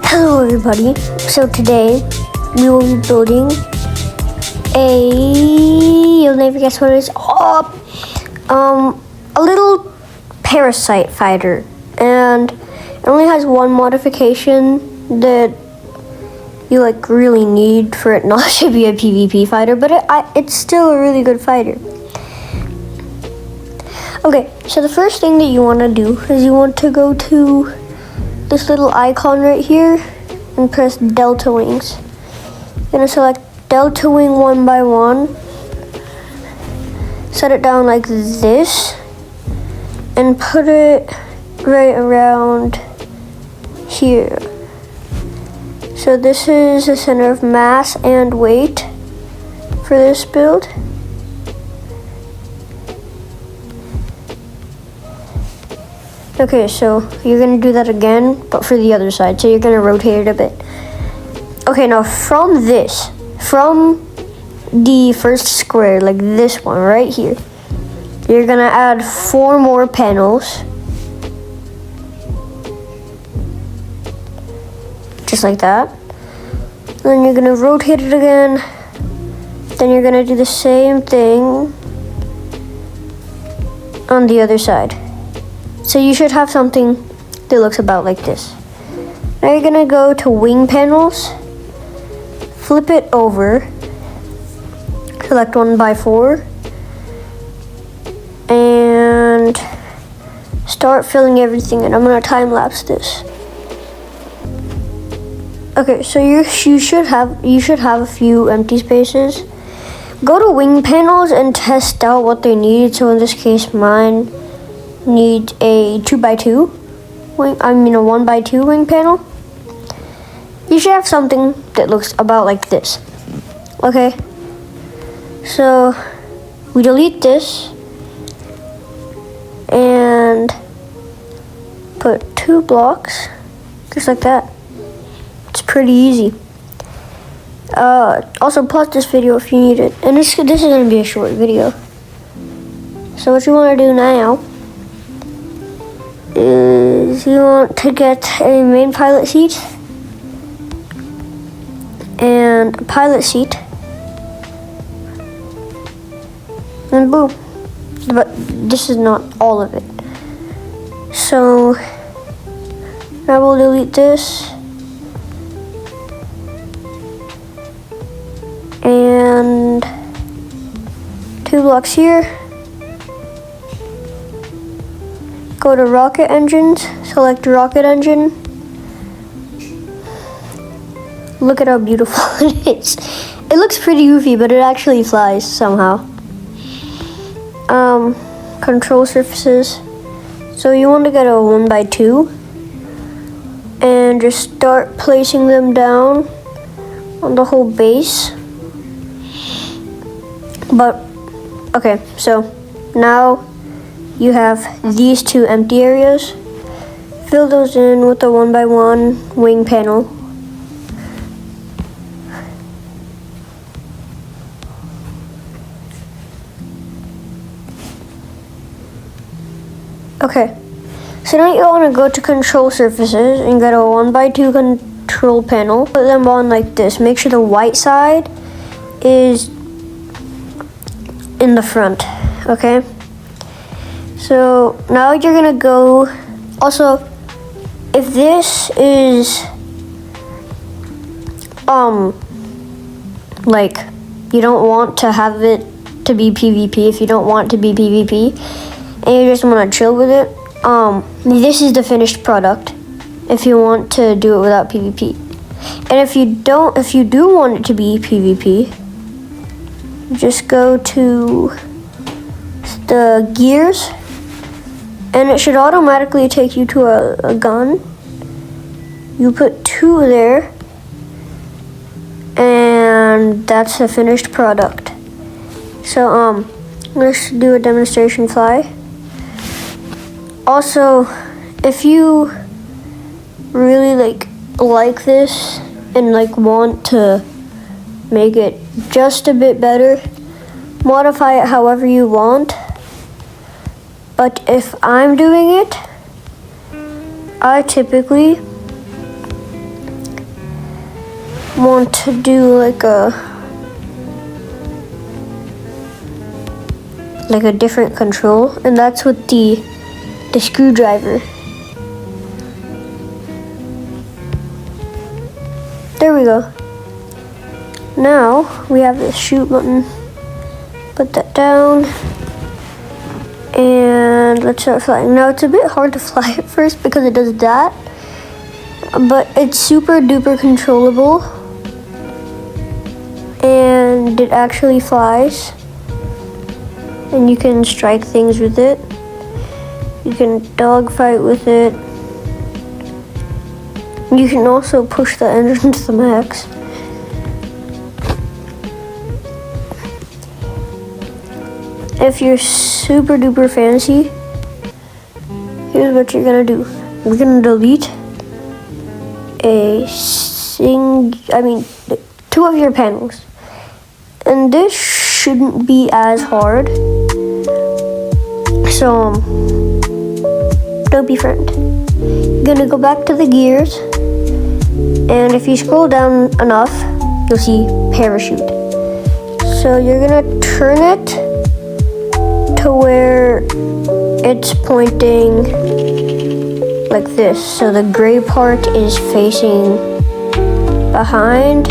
Hello everybody, so today we will be building you'll never guess what it is, a little parasite fighter, and it only has one modification that you really need for it not to be a PvP fighter, but it's still a really good fighter. Okay, so the first thing that you want to do is you want to go to this little icon right here and press Delta Wings. You're gonna select Delta Wing 1 by 1, set it down like this, and put it right around here. So this is the center of mass and weight for this build. Okay, so you're gonna do that again, but for the other side. So you're gonna rotate it a bit. Okay, now from the first square, like this one right here, you're gonna add 4 more panels. Just like that. Then you're gonna rotate it again. Then you're gonna do the same thing on the other side. So you should have something that looks about like this. Now you're gonna go to wing panels, flip it over, select 1 by 4, and start filling everything in. I'm gonna time lapse this. Okay, so you should have a few empty spaces. Go to wing panels and test out what they need. So in this case, mine need a 2 by 2 wing, a 1 by 2 wing panel. You should have something that looks about like this. Okay, so we delete this and put 2 blocks just like that. It's pretty easy. Also pause this video if you need it, and this is going to be a short video. So what you want to do now is you want to get a main pilot seat and a pilot seat, and boom. But this is not all of it. So now we'll delete this and 2 blocks here. Go to rocket engines, select rocket engine. Look at how beautiful it is. It looks pretty goofy, but it actually flies somehow. Control surfaces. So you want to get a 1 by 2 and just start placing them down on the whole base. But okay, so now you have these 2 empty areas. Fill those in with a 1 by 1 wing panel. Okay, so now you want to go to control surfaces and get a 1 by 2 control panel. Put them on like this. Make sure the white side is in the front, okay? So now you're gonna go, also, if this is, you don't want to have it to be PvP, if you don't want to be PvP, and you just wanna chill with it, this is the finished product, if you want to do it without PvP. And if you do want it to be PvP, just go to the gears, and it should automatically take you to a gun. You put 2 there, and that's the finished product. So let's do a demonstration fly. Also, if you really like this and want to make it just a bit better, modify it however you want. But if I'm doing it, I typically want to do like a different control, and that's with the screwdriver. There we go. Now we have the shoot button. Put that down. And let's start flying. Now it's a bit hard to fly at first because it does that. But it's super duper controllable. And it actually flies. And you can strike things with it. You can dogfight with it. You can also push the engine to the max. If you're super duper fancy, here's what you're gonna do. We're gonna delete two of your panels. And this shouldn't be as hard. So, don't be frightened. You're gonna go back to the gears. And if you scroll down enough, you'll see parachute. So you're gonna turn it to where it's pointing like this. So the gray part is facing behind.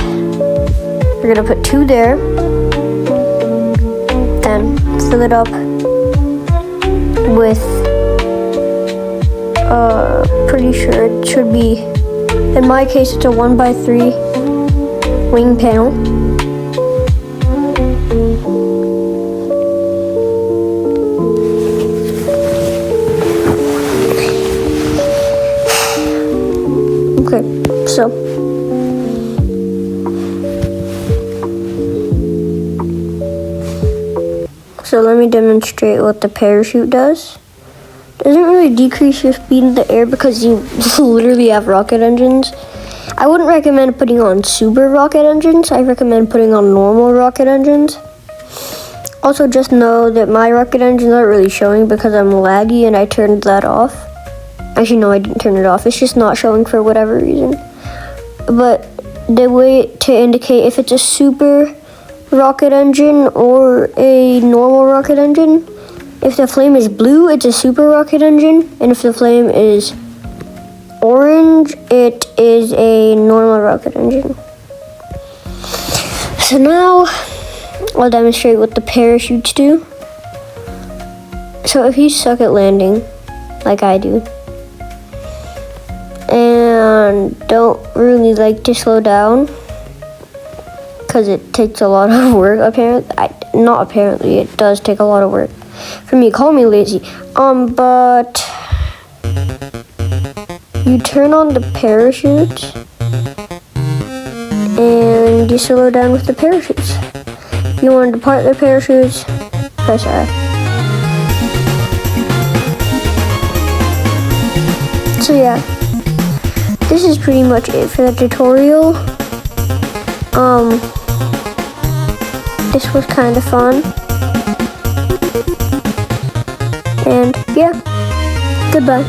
We're gonna put 2 there. Then fill it up with, pretty sure it should be, in my case it's a 1x3 wing panel. Okay, so let me demonstrate what the parachute does. Doesn't really decrease your speed in the air because you literally have rocket engines. I wouldn't recommend putting on super rocket engines. I recommend putting on normal rocket engines. Also, just know that my rocket engines aren't really showing because I'm laggy and I turned that off. Actually, no, I didn't turn it off. It's just not showing for whatever reason. But the way to indicate if it's a super rocket engine or a normal rocket engine, if the flame is blue, it's a super rocket engine, and if the flame is orange, it is a normal rocket engine. So now I'll demonstrate what the parachutes do. So if you suck at landing, like I do, and don't really like to slow down, because it takes a lot of work, apparently, it does take a lot of work. For me, call me lazy. But you turn on the parachutes and you slow down with the parachutes. If you want to depart the parachutes, press R. So yeah, this is pretty much it for the tutorial. This was kind of fun. And yeah, goodbye.